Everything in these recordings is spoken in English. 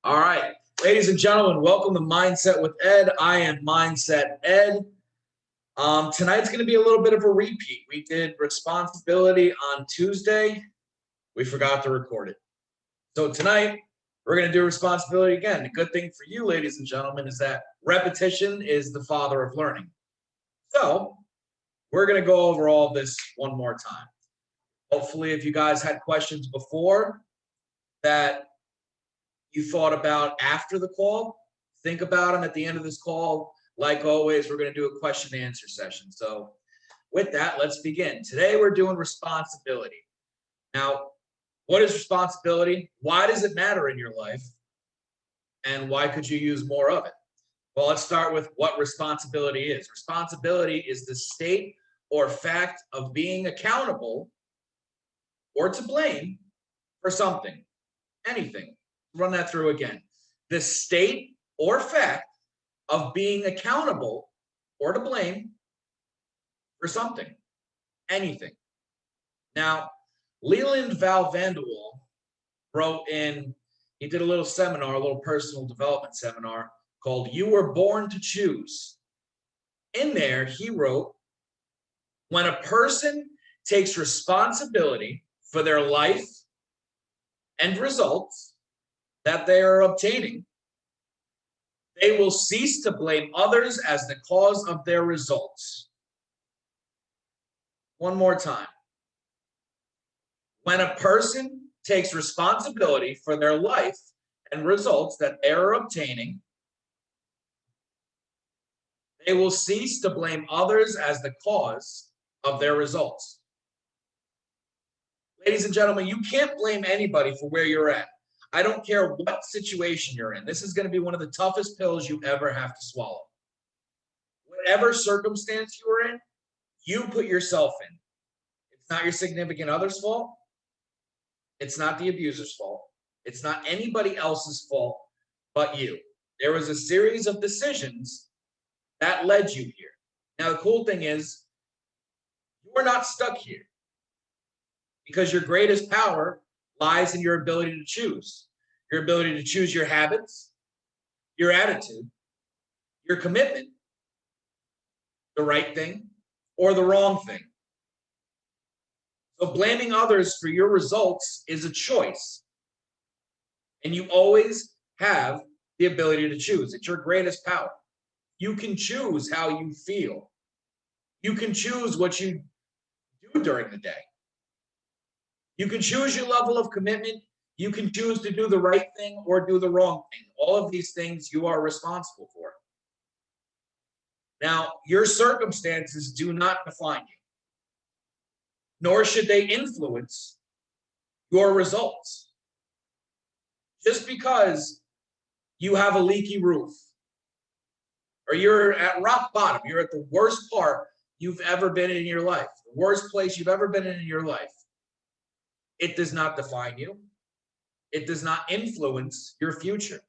All right, ladies and gentlemen, welcome to Mindset with Ed. I am Mindset Ed. Tonight's going to be a little bit of a repeat. We did responsibility on Tuesday. We forgot to record it. So tonight, we're going to do responsibility again. The good thing for you, ladies and gentlemen, is that repetition is the father of learning. So we're going to go over all this one more time. Hopefully, if you guys had questions before that you thought about after the call, think about them at the end of this call. Like always, we're going to do a question and answer session. So with that, let's begin. Today, we're doing responsibility. Now, what is responsibility? Why does it matter in your life? And why could you use more of it? Well, let's start with what responsibility is. Responsibility is the state or fact of being accountable or to blame for something, anything. Run that through again. The state or fact of being accountable or to blame for something, anything. Now, Leland Val Vanderwall wrote he did a little seminar, a little personal development seminar called You Were Born to Choose. In there, he wrote, when a person takes responsibility for their life and results that they are obtaining, they will cease to blame others as the cause of their results. One more time. When a person takes responsibility for their life and results that they are obtaining, they will cease to blame others as the cause of their results. Ladies and gentlemen, you can't blame anybody for where you're at. I don't care what situation you're in. This is going to be one of the toughest pills you ever have to swallow. Whatever circumstance you are in, you put yourself in. It's not your significant other's fault. It's not the abuser's fault. It's not anybody else's fault but you. There was a series of decisions that led you here. Now, the cool thing is, you're not stuck here because your greatest power lies in your ability to choose. Your ability to choose your habits, your attitude, your commitment, the right thing or the wrong thing. So blaming others for your results is a choice. And you always have the ability to choose. It's your greatest power. You can choose how you feel. You can choose what you do during the day. You can choose your level of commitment. You can choose to do the right thing or do the wrong thing. All of these things you are responsible for. Now, your circumstances do not define you, nor should they influence your results. Just because you have a leaky roof or you're at rock bottom, you're at the worst part you've ever been in your life, the worst place you've ever been in your life, it does not define you. It does not influence your future.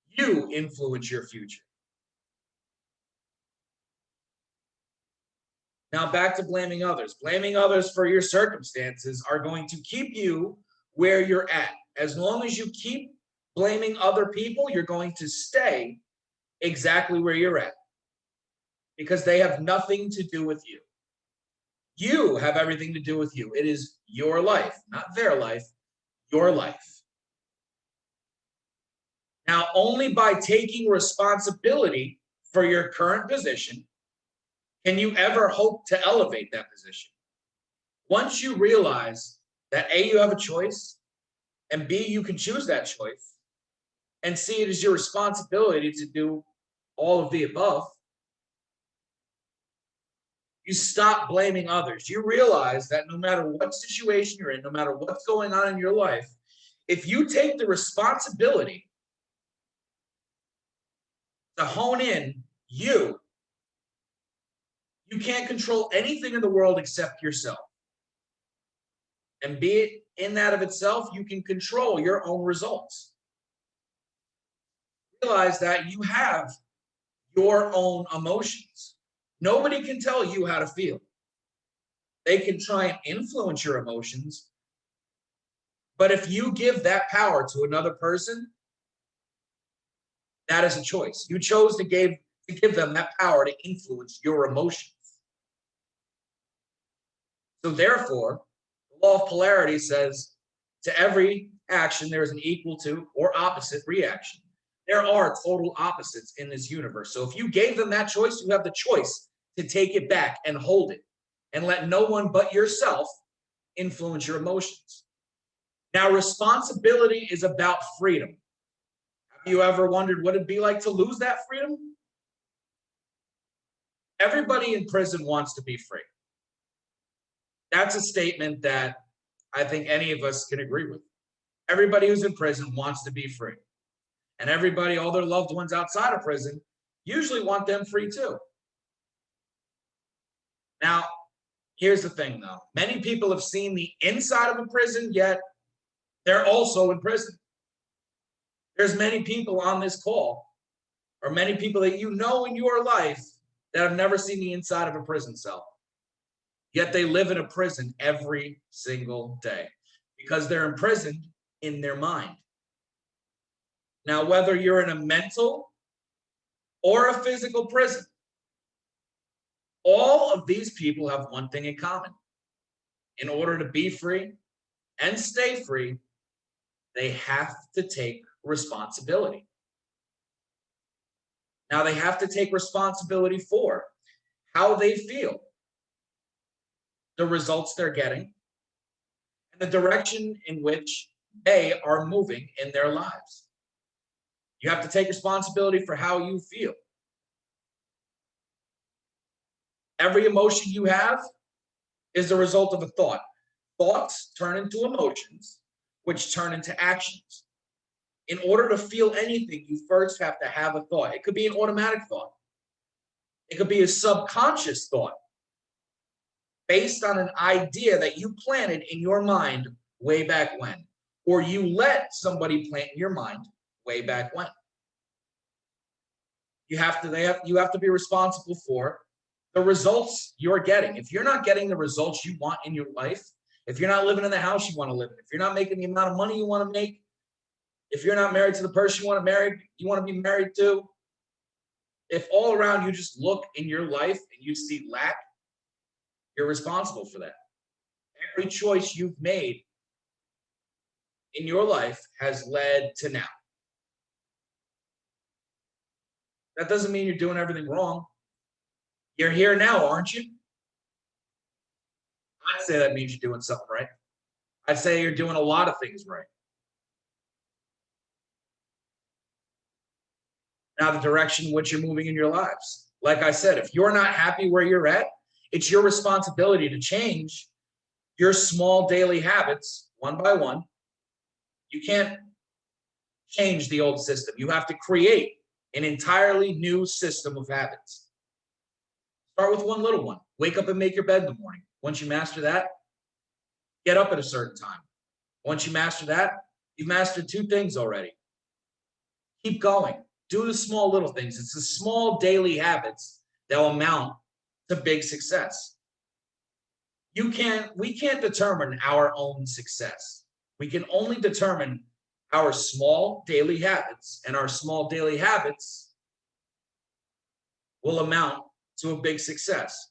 You influence your future. Now back to blaming others. Blaming others for your circumstances are going to keep you where you're at. As long as you keep blaming other people, you're going to stay exactly where you're at because they have nothing to do with you. You have everything to do with you. It is your life, not their life, your life. Now, only by taking responsibility for your current position can you ever hope to elevate that position. Once you realize that A, you have a choice, and B, you can choose that choice, and see it as your responsibility to do all of the above, you stop blaming others. You realize that no matter what situation you're in, no matter what's going on in your life, if you take the responsibility to hone in you can't control anything in the world except yourself. And be it in that of itself, you can control your own results. Realize that you have your own emotions. Nobody can tell you how to feel. They can try and influence your emotions. But if you give that power to another person, That is a choice. You chose to give them that power to influence your emotions. So therefore, the law of polarity says to every action, there is an equal to or opposite reaction. There are total opposites in this universe. So if you gave them that choice, you have the choice to take it back and hold it and let no one but yourself influence your emotions. Now, responsibility is about freedom. Have you ever wondered what it'd be like to lose that freedom? Everybody in prison wants to be free. That's a statement that I think any of us can agree with. Everybody who's in prison wants to be free. And everybody, all their loved ones outside of prison, usually want them free too. Now, here's the thing though. Many people have seen the inside of a prison, yet they're also in prison. There's many people on this call, or many people that you know in your life that have never seen the inside of a prison cell. Yet they live in a prison every single day because they're imprisoned in their mind. Now, whether you're in a mental or a physical prison, all of these people have one thing in common. In order to be free and stay free, they have to take responsibility. Now, they have to take responsibility for how they feel, the results they're getting, and the direction in which they are moving in their lives. You have to take responsibility for how you feel. Every emotion you have is the result of a thought. Thoughts turn into emotions, which turn into actions. In order to feel anything, you first have to have a thought. It could be an automatic thought. It could be a subconscious thought based on an idea that you planted in your mind way back when, or you let somebody plant in your mind way back when. You have to be responsible for the results you're getting. If you're not getting the results you want in your life, if you're not living in the house you want to live in, if you're not making the amount of money you want to make, if you're not married to the person you want to be married to, if all around you just look in your life and you see lack, you're responsible for that. Every choice you've made in your life has led to now. That doesn't mean you're doing everything wrong. You're here now, aren't you? I'd say that means you're doing something right. I'd say you're doing a lot of things right. Now, the direction in which you're moving in your lives. Like I said, if you're not happy where you're at, it's your responsibility to change your small daily habits one by one. You can't change the old system. You have to create an entirely new system of habits. Start with one little one. Wake up and make your bed in the morning. Once you master that, get up at a certain time. Once you master that, you've mastered two things already. Keep going. Do the small little things. It's the small daily habits that will amount to big success. We can't determine our own success. We can only determine our small daily habits, and our small daily habits will amount to a big success.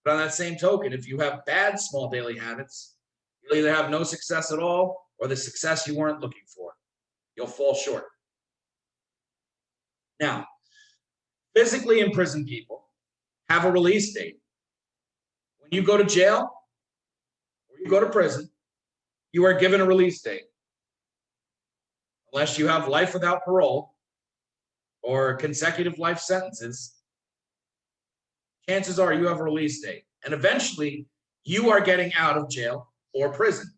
But on that same token, if you have bad small daily habits, you'll either have no success at all or the success you weren't looking for. You'll fall short. Now, physically imprisoned people have a release date. When you go to jail or you go to prison, you are given a release date. Unless you have life without parole or consecutive life sentences, chances are you have a release date. And eventually, you are getting out of jail or prison.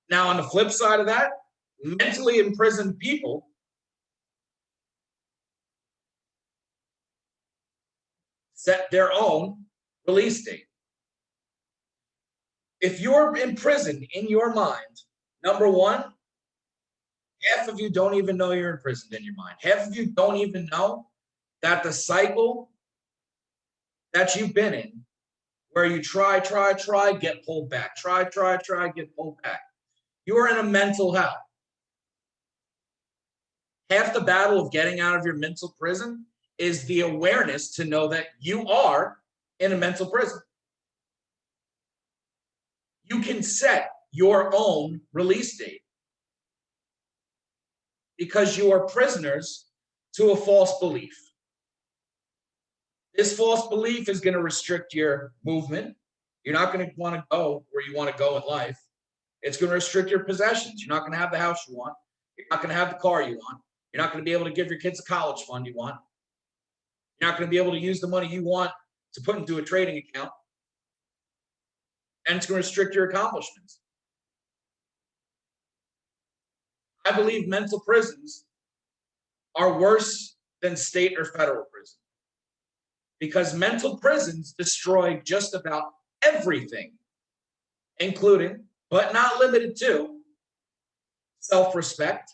Now, on the flip side of that, mentally imprisoned people set their own release date. If you're imprisoned in your mind, number one, half of you don't even know you're imprisoned in your mind. Half of you don't even know that the cycle that you've been in, where you try, get pulled back, try, get pulled back. You are in a mental hell. Half the battle of getting out of your mental prison is the awareness to know that you are in a mental prison. You can set your own release date because you are prisoners to a false belief. This false belief is going to restrict your movement. You're not going to want to go where you want to go in life. It's going to restrict your possessions. You're not going to have the house you want. You're not going to have the car you want. You're not going to be able to give your kids a college fund you want. You're not going to be able to use the money you want to put into a trading account. And it's going to restrict your accomplishments. I believe mental prisons are worse than state or federal prison because mental prisons destroy just about everything, including, but not limited to, self-respect.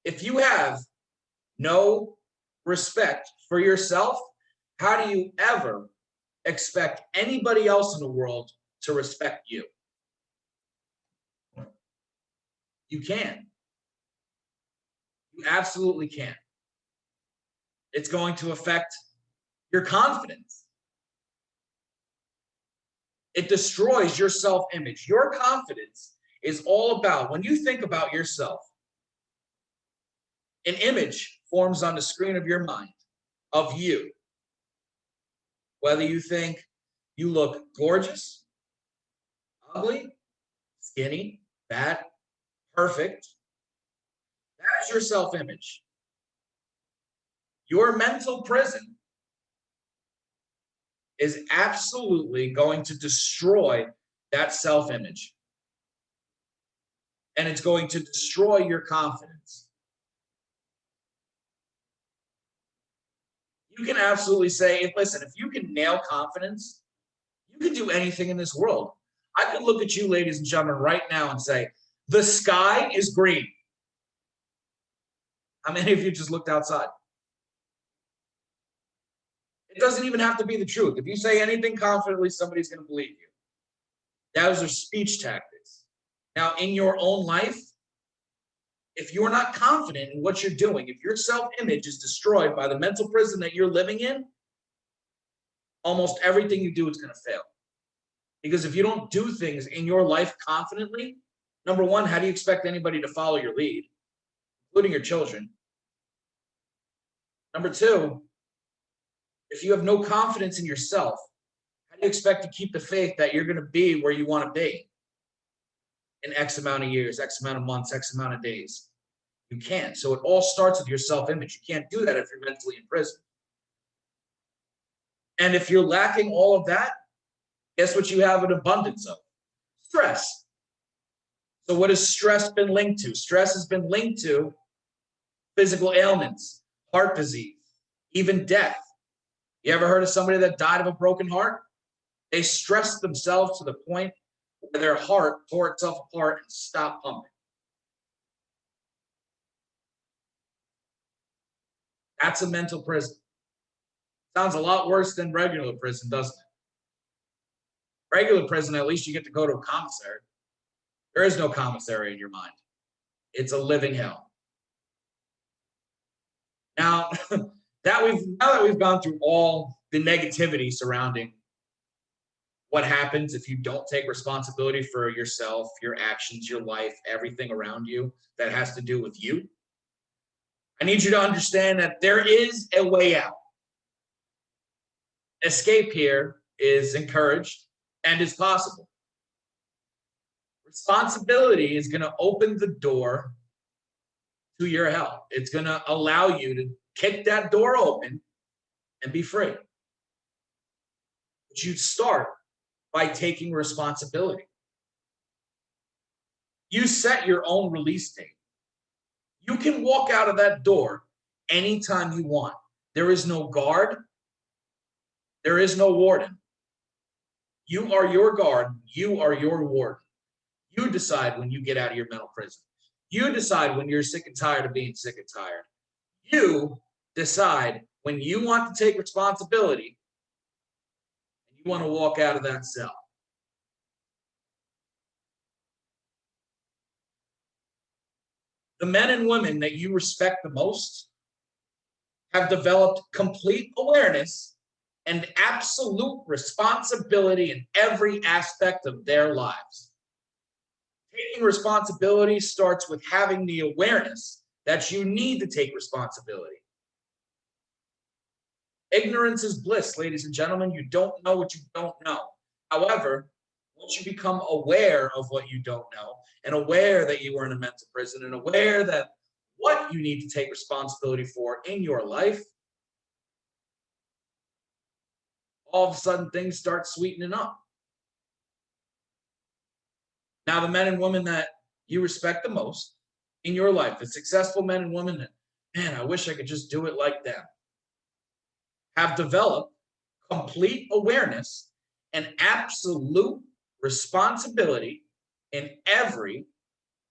If you have no respect for yourself, how do you ever expect anybody else in the world to respect you? You can. You absolutely can. It's going to affect your confidence. It destroys your self-image. Your confidence is all about, when you think about yourself, an image forms on the screen of your mind of you. Whether you think you look gorgeous, ugly, skinny, fat, perfect, that's your self-image. Your mental prison is absolutely going to destroy that self-image. And it's going to destroy your confidence. You can absolutely say, listen, if you can nail confidence, you can do anything in this world. I could look at you, ladies and gentlemen, right now and say, the sky is green. How many of you just looked outside? It doesn't even have to be the truth. If you say anything confidently, somebody's going to believe you. Those are speech tactics. Now, in your own life, if you're not confident in what you're doing, if your self-image is destroyed by the mental prison that you're living in, almost everything you do is going to fail. Because if you don't do things in your life confidently, number one, how do you expect anybody to follow your lead, including your children? Number two, if you have no confidence in yourself, how do you expect to keep the faith that you're going to be where you want to be in X amount of years, X amount of months, X amount of days? You can't. So it all starts with your self-image. You can't do that if you're mentally in prison. And if you're lacking all of that, guess what you have an abundance of? Stress. So what has stress been linked to? Stress has been linked to physical ailments, heart disease, even death. You ever heard of somebody that died of a broken heart? They stressed themselves to the point where their heart tore itself apart and stopped pumping. That's a mental prison. Sounds a lot worse than regular prison, doesn't it? Regular prison, at least you get to go to a commissary. There is no commissary in your mind. It's a living hell. Now, now that we've gone through all the negativity surrounding what happens if you don't take responsibility for yourself, your actions, your life, everything around you that has to do with you, I need you to understand that there is a way out. Escape here is encouraged and is possible. Responsibility is going to open the door to your hell. It's going to allow you to kick that door open and be free. But you start by taking responsibility. You set your own release date. You can walk out of that door anytime you want. There is no guard. There is no warden. You are your guard. You are your warden. You decide when you get out of your mental prison. You decide when you're sick and tired of being sick and tired. You decide when you want to take responsibility and you want to walk out of that cell. The men and women that you respect the most have developed complete awareness and absolute responsibility in every aspect of their lives. Taking responsibility starts with having the awareness that you need to take responsibility. Ignorance is bliss, ladies and gentlemen. You don't know what you don't know. However, once you become aware of what you don't know and aware that you are in a mental prison and aware that what you need to take responsibility for in your life, all of a sudden things start sweetening up. Now, the men and women that you respect the most in your life, the successful men and women that, man, I wish I could just do it like them, have developed complete awareness and absolute responsibility in every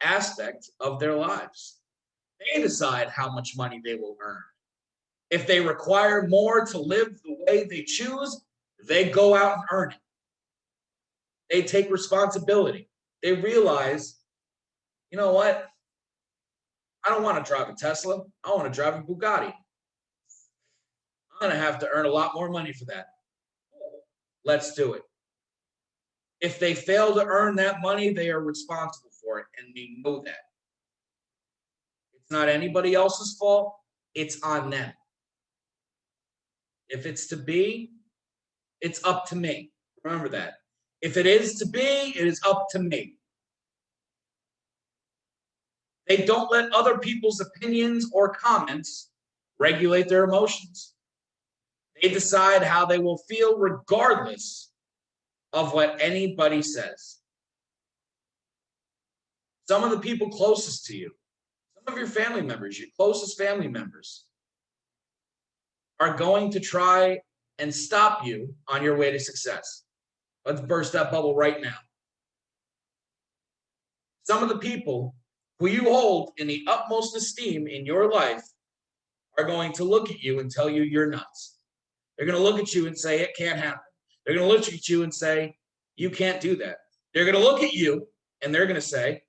aspect of their lives. They decide how much money they will earn. If they require more to live the way they choose, they go out and earn it. They take responsibility. They realize, you know what? I don't want to drive a Tesla. I want to drive a Bugatti. I'm going to have to earn a lot more money for that. Let's do it. If they fail to earn that money, they are responsible for it, and they know that. It's not anybody else's fault. It's on them. If it's to be, it's up to me. Remember that. If it is to be, it is up to me. They don't let other people's opinions or comments regulate their emotions. They decide how they will feel regardless of what anybody says. Some of the people closest to you, some of your family members, your closest family members, are going to try and stop you on your way to success. Let's burst that bubble right now. Some of the people who you hold in the utmost esteem in your life are going to look at you and tell you you're nuts. They're going to look at you and say, it can't happen. They're going to look at you and say, you can't do that. They're going to look at you and they're going to say,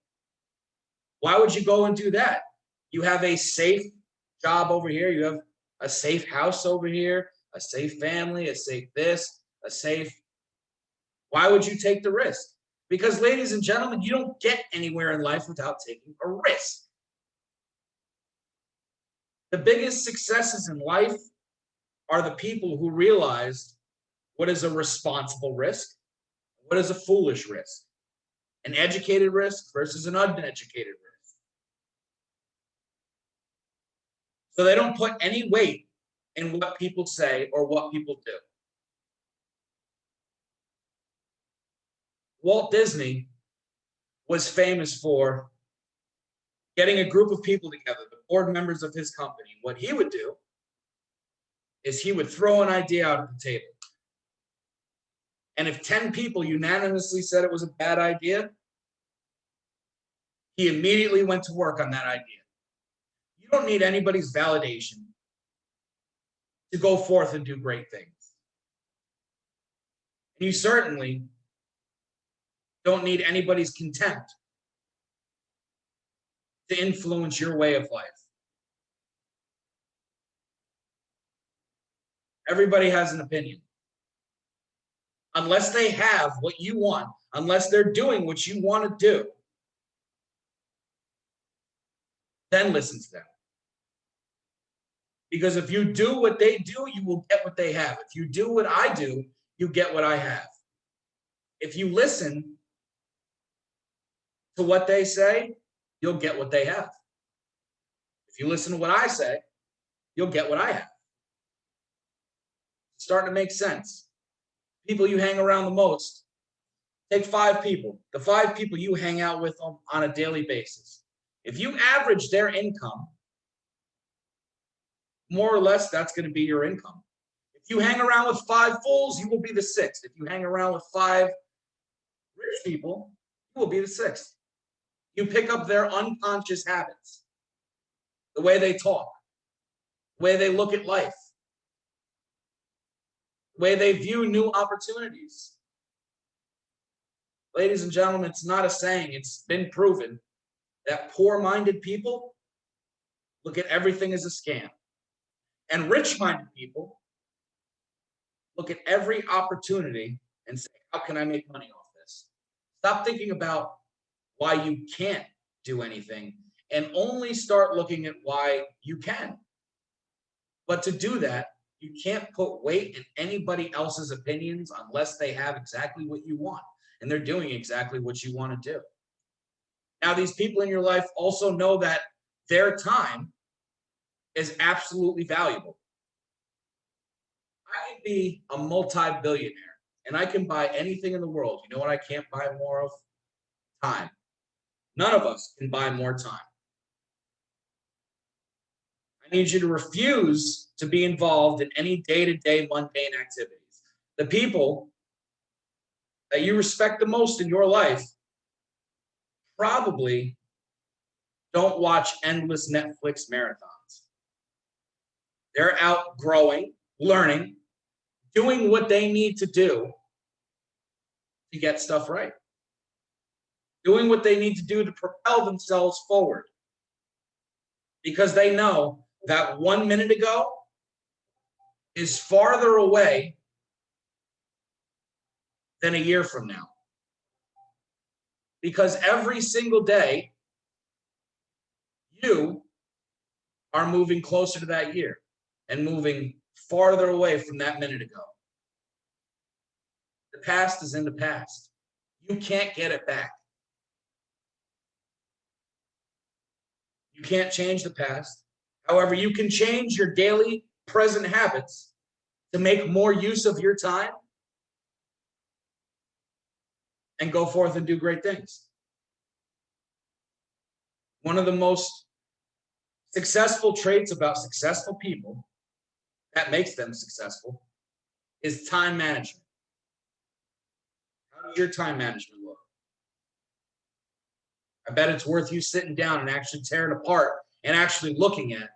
why would you go and do that? You have a safe job over here. You have a safe house over here, a safe family, a safe this, a safe. Why would you take the risk? Because, ladies and gentlemen, you don't get anywhere in life without taking a risk. The biggest successes in life are the people who realize what is a responsible risk, what is a foolish risk, an educated risk versus an uneducated risk. So they don't put any weight in what people say or what people do. Walt Disney was famous for getting a group of people together, the board members of his company. What he would do is he would throw an idea out at the table. And if 10 people unanimously said it was a bad idea, he immediately went to work on that idea. You don't need anybody's validation to go forth and do great things. And you certainly don't need anybody's contempt to influence your way of life. Everybody has an opinion. Unless they have what you want, unless they're doing what you want to do, then listen to them. Because if you do what they do, you will get what they have. If you do what I do, you get what I have. If you listen to what they say, you'll get what they have. If you listen to what I say, you'll get what I have. It's starting to make sense. People you hang around the most, take 5 people, the 5 people you hang out with on a daily basis. If you average their income, more or less, that's going to be your income. If you hang around with 5 fools, you will be the 6th. If you hang around with 5 rich people, you will be the 6th. You pick up their unconscious habits, the way they talk, the way they look at life, the way they view new opportunities. Ladies and gentlemen, it's not a saying. It's been proven that poor-minded people look at everything as a scam. And rich-minded people look at every opportunity and say, how can I make money off this? Stop thinking about why you can't do anything and only start looking at why you can. But to do that, you can't put weight in anybody else's opinions unless they have exactly what you want and they're doing exactly what you want to do. Now, these people in your life also know that their time is absolutely valuable. I can be a multi-billionaire and I can buy anything in the world. You know what I can't buy more of? Time. None of us can buy more time. I need you to refuse to be involved in any day-to-day mundane activities. The people that you respect the most in your life probably don't watch endless Netflix marathons. They're out growing, learning, doing what they need to do to get stuff right. Doing what they need to do to propel themselves forward. Because they know that 1 minute ago is farther away than a year from now. Because every single day, you are moving closer to that year and moving farther away from that minute ago. The past is in the past. You can't get it back. You can't change the past. However, you can change your daily present habits to make more use of your time and go forth and do great things. One of the most successful traits about successful people that makes them successful is time management. How does your time management look? I bet it's worth you sitting down and actually tearing apart and actually looking at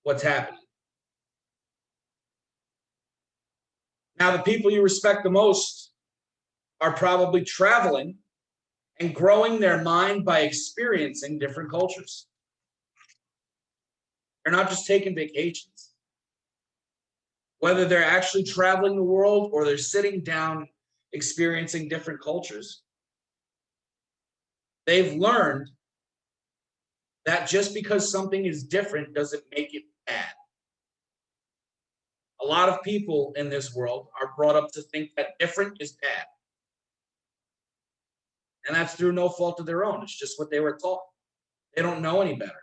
what's happening. Now, the people you respect the most are probably traveling and growing their mind by experiencing different cultures. They're not just taking vacations. Whether they're actually traveling the world or they're sitting down experiencing different cultures, they've learned that just because something is different doesn't make it bad. A lot of people in this world are brought up to think that different is bad. And that's through no fault of their own. It's just what they were taught. They don't know any better.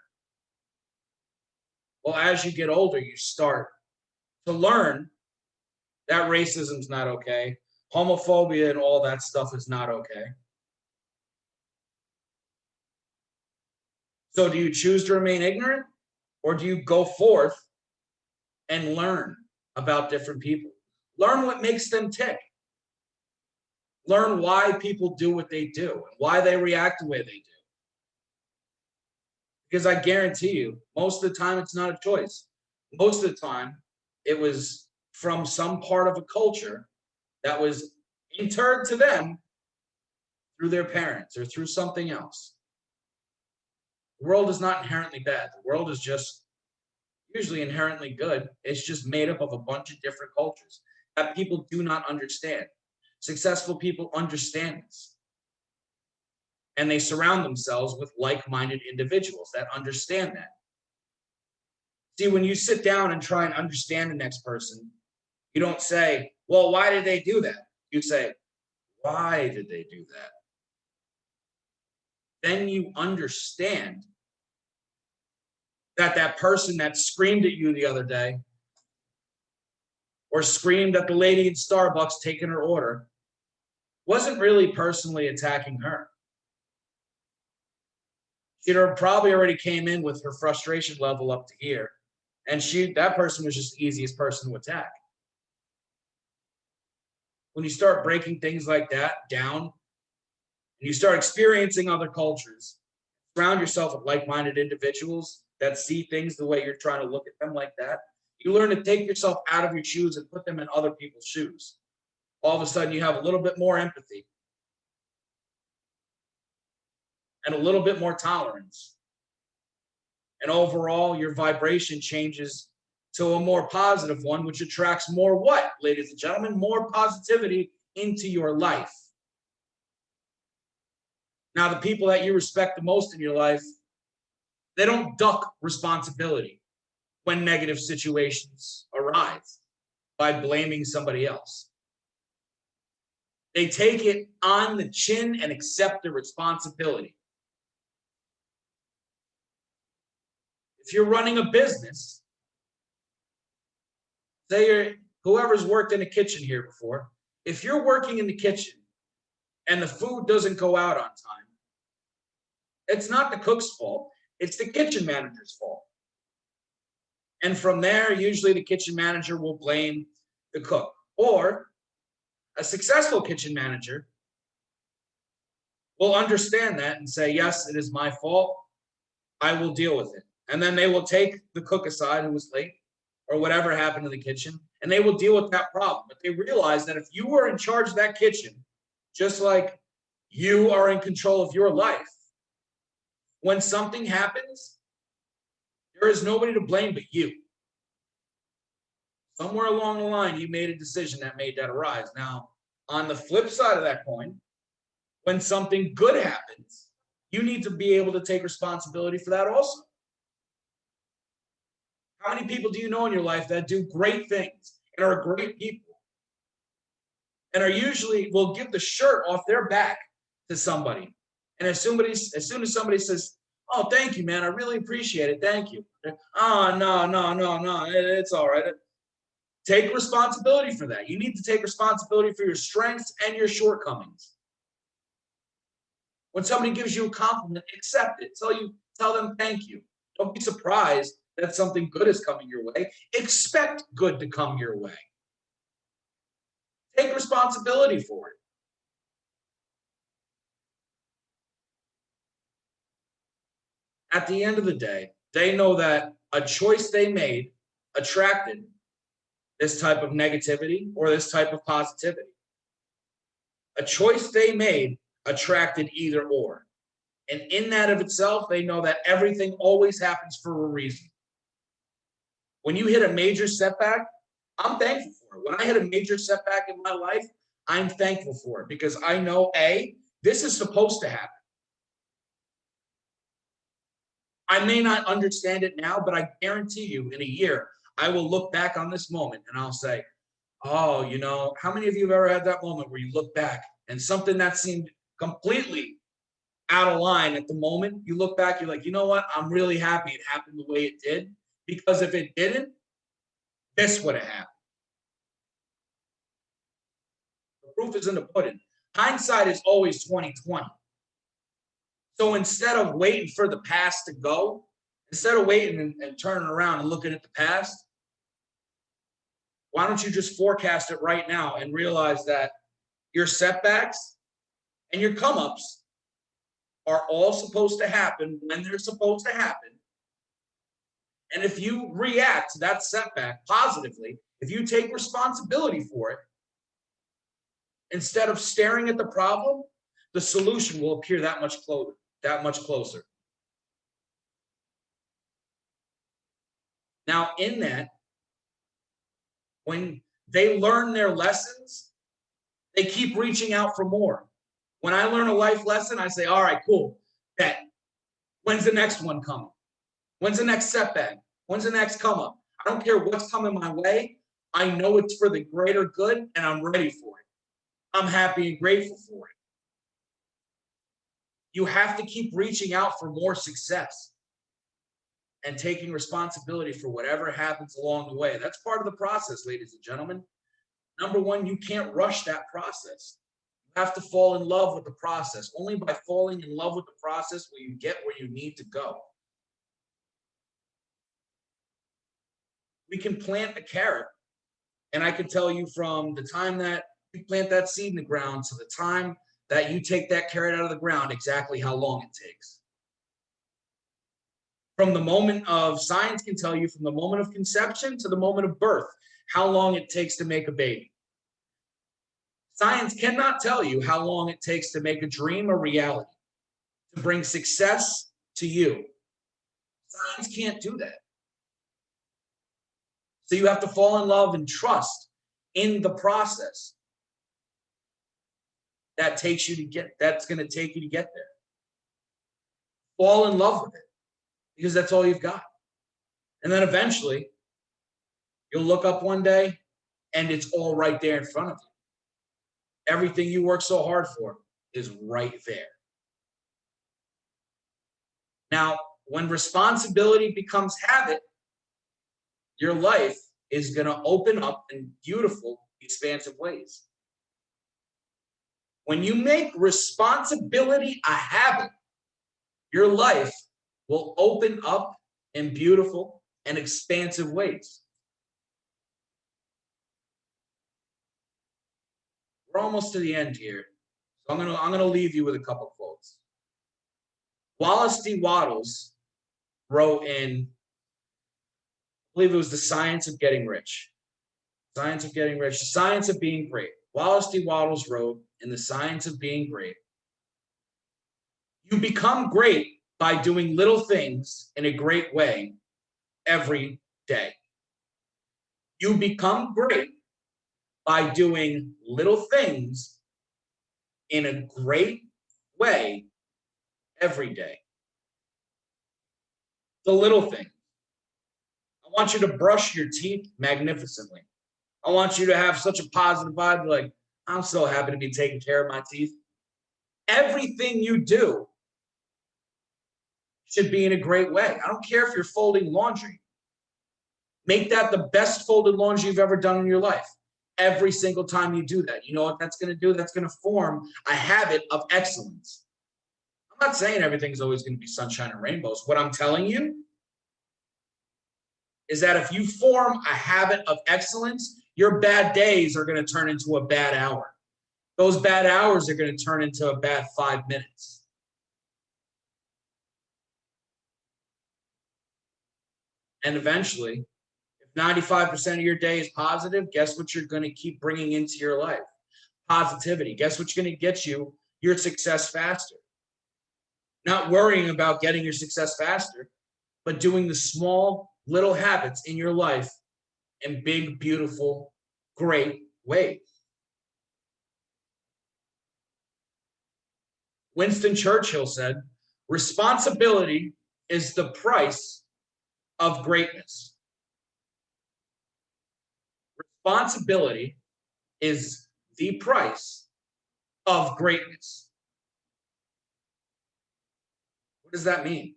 Well, as you get older, you start to learn that racism's not okay. Homophobia and all that stuff is not okay. So do you choose to remain ignorant, or do you go forth and learn about different people? Learn what makes them tick. Learn why people do what they do and why they react the way they do. Because I guarantee you, most of the time it's not a choice. Most of the time it was from some part of a culture that was interred to them through their parents or through something else. The world is not inherently bad. The world is just usually inherently good. It's just made up of a bunch of different cultures that people do not understand. Successful people understand this. And they surround themselves with like-minded individuals that understand that. See, when you sit down and try and understand the next person, you don't say, well, why did they do that? You say, why did they do that? Then you understand that that person that screamed at you the other day or screamed at the lady in Starbucks taking her order wasn't really personally attacking her. She probably already came in with her frustration level up to here, and that person was just the easiest person to attack. When you start breaking things like that down, and you start experiencing other cultures, surround yourself with like-minded individuals that see things the way you're trying to look at them like that, you learn to take yourself out of your shoes and put them in other people's shoes. All of a sudden, you have a little bit more empathy. and a little bit more tolerance. And overall, your vibration changes to a more positive one, which attracts more what, ladies and gentlemen? More positivity into your life. Now, the people that you respect the most in your life, they don't duck responsibility when negative situations arise by blaming somebody else. They take it on the chin and accept the responsibility. If you're running a business, say you're whoever's worked in a kitchen here before, if you're working in the kitchen and the food doesn't go out on time, it's not the cook's fault, it's the kitchen manager's fault. And from there, usually the kitchen manager will blame the cook. Or a successful kitchen manager will understand that and say, yes, it is my fault. I will deal with it. And then they will take the cook aside who was late or whatever happened in the kitchen, and they will deal with that problem. But they realize that if you were in charge of that kitchen, just like you are in control of your life, when something happens, there is nobody to blame but you. Somewhere along the line, you made a decision that made that arise. Now, on the flip side of that coin, when something good happens, you need to be able to take responsibility for that also. How many people do you know in your life that do great things and are great people and are usually will give the shirt off their back to somebody? And as soon as somebody says, "Oh, thank you, man, I really appreciate it, thank you." Oh, no, it's all right. Take responsibility for that. You need to take responsibility for your strengths and your shortcomings. When somebody gives you a compliment, accept it. Tell them thank you. Don't be surprised that something good is coming your way. Expect good to come your way. Take responsibility for it. At the end of the day, they know that a choice they made attracted this type of negativity or this type of positivity. A choice they made attracted either or. And in that of itself, they know that everything always happens for a reason. When you hit a major setback, I'm thankful for it. When I hit a major setback in my life, I'm thankful for it because I know, A, this is supposed to happen. I may not understand it now, but I guarantee you in a year, I will look back on this moment and I'll say, oh, how many of you have ever had that moment where you look back and something that seemed completely out of line at the moment, you look back, you're like, you know what? I'm really happy it happened the way it did. Because if it didn't, this would have happened. The proof is in the pudding. Hindsight is always 20/20. So instead of waiting for the past to go, instead of waiting and turning around and looking at the past, why don't you just forecast it right now and realize that your setbacks and your come-ups are all supposed to happen when they're supposed to happen. And if you react to that setback positively, if you take responsibility for it, instead of staring at the problem, the solution will appear that much closer. Now, in that, when they learn their lessons, they keep reaching out for more. When I learn a life lesson, I say, all right, cool. Bet. When's the next one coming? When's the next setback? When's the next come up? I don't care what's coming my way. I know it's for the greater good and I'm ready for it. I'm happy and grateful for it. You have to keep reaching out for more success and taking responsibility for whatever happens along the way. That's part of the process, ladies and gentlemen. Number one, you can't rush that process. You have to fall in love with the process. Only by falling in love with the process will you get where you need to go. We can plant a carrot, and I can tell you from the time that you plant that seed in the ground to the time that you take that carrot out of the ground, exactly how long it takes. From the moment of, science can tell you from the moment of conception to the moment of birth, how long it takes to make a baby. Science cannot tell you how long it takes to make a dream a reality, to bring success to you. Science can't do that. So you have to fall in love and trust in the process that's going to take you to get there. Fall in love with it because that's all you've got. And then eventually you'll look up one day and it's all right there in front of you. Everything you work so hard for is right there. Now, when responsibility becomes habit, your life is going to open up in beautiful, expansive ways. When you make responsibility a habit, your life will open up in beautiful and expansive ways. We're almost to the end here, so I'm gonna leave you with a couple quotes. Wallace D. Wattles wrote in, I believe it was The Science of Getting Rich. Science of Getting Rich, The Science of Being Great. Wallace D. Wattles wrote in The Science of Being Great, you become great by doing little things in a great way every day. You become great by doing little things in a great way every day. The little thing. I want you to brush your teeth magnificently. I want you to have such a positive vibe, like, I'm so happy to be taking care of my teeth. Everything you do should be in a great way. I don't care if you're folding laundry. Make that the best folded laundry you've ever done in your life. Every single time you do that, you know what that's going to do? That's going to form a habit of excellence. I'm not saying everything's always going to be sunshine and rainbows. What I'm telling you is that if you form a habit of excellence, your bad days are going to turn into a bad hour. Those bad hours are going to turn into a bad 5 minutes. And eventually, if 95% of your day is positive, guess what you're going to keep bringing into your life? Positivity. Guess what's going to get you your success faster? Not worrying about getting your success faster, but doing the small little habits in your life in big, beautiful, great ways. Winston Churchill said, responsibility is the price of greatness. Responsibility is the price of greatness. What does that mean?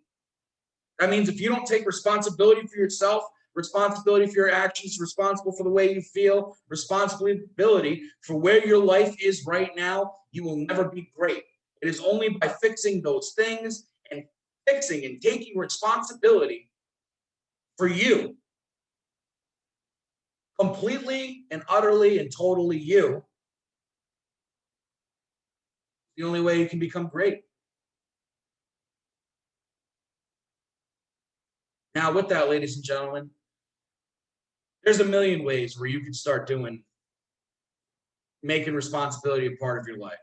That means if you don't take responsibility for yourself, responsibility for your actions, responsible for the way you feel, responsibility for where your life is right now, you will never be great. It is only by fixing those things and fixing and taking responsibility for you, completely and utterly and totally you, the only way you can become great. Now, with that, ladies and gentlemen, there's a million ways where you can start making responsibility a part of your life.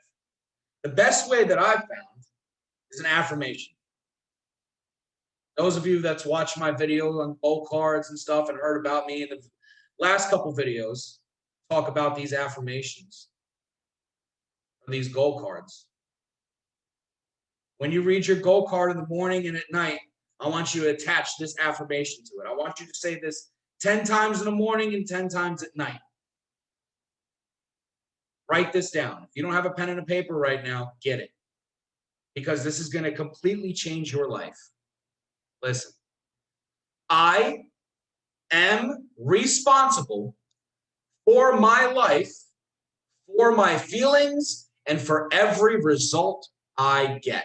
The best way that I've found is an affirmation. Those of you that's watched my video on goal cards and stuff and heard about me in the last couple videos talk about these affirmations, these goal cards. When you read your goal card in the morning and at night, I want you to attach this affirmation to it. I want you to say this 10 times in the morning and 10 times at night. Write this down. If you don't have a pen and a paper right now, get it. Because this is going to completely change your life. Listen. I am responsible for my life, for my feelings, and for every result I get.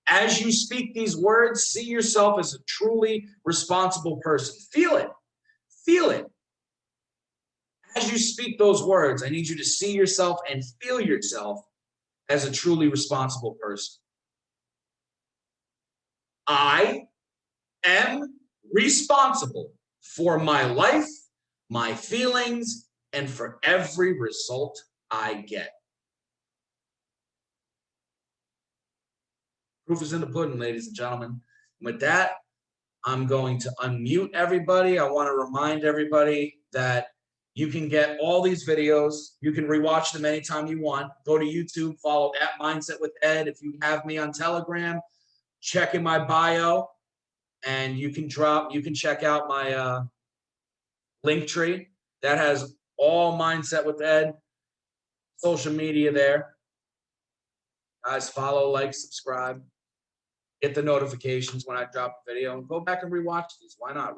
As you speak these words, see yourself as a truly responsible person. Feel it. Feel it. As you speak those words, I need you to see yourself and feel yourself as a truly responsible person. I am responsible for my life, my feelings, and for every result I get. Proof is in the pudding, ladies and gentlemen. With that, I'm going to unmute everybody. I want to remind everybody that you can get all these videos. You can rewatch them anytime you want. Go to YouTube, follow @Mindset with Ed. If you have me on Telegram, check in my bio, and you can check out my link tree that has all Mindset with Ed social media there. Guys, follow, like, subscribe, get the notifications when I drop a video, and go back and rewatch these. Why not?